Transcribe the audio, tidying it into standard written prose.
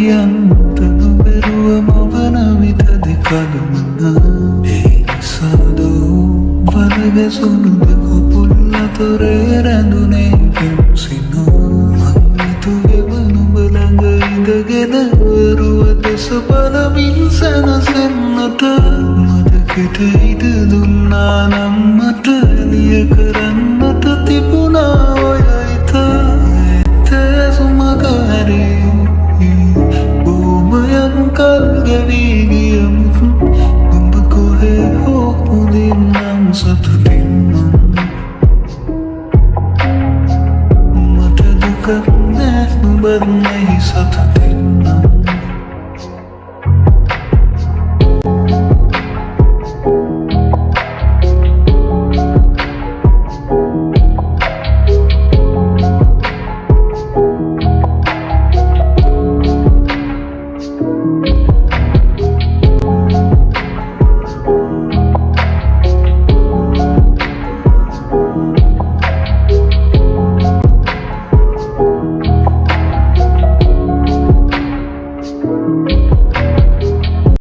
කියන්නට නොබැරුව මවන විටදී කලමන ඒනිසාදෝ වරගැසුණුද කොපුල් අතරේ රැඳුනේ පෙම්සිනා මංවිතුගෙව නුඹ ළඟ ඉඳගෙන වරුව දෙස බලමින් සැනසෙන්නට මදකට ඉඩ දුන්නා නම් මට එළිය කරන්නට තිබුණා ඔය හිත ඇතැසුමක හැරේ බොහොමයක් කල් ගෙවී ගියමුත් නුඹ කොහේ හෝ හොඳින් නම් සතුටින් මට දුකක් නෑ නුඹත් නැහි සතුටින්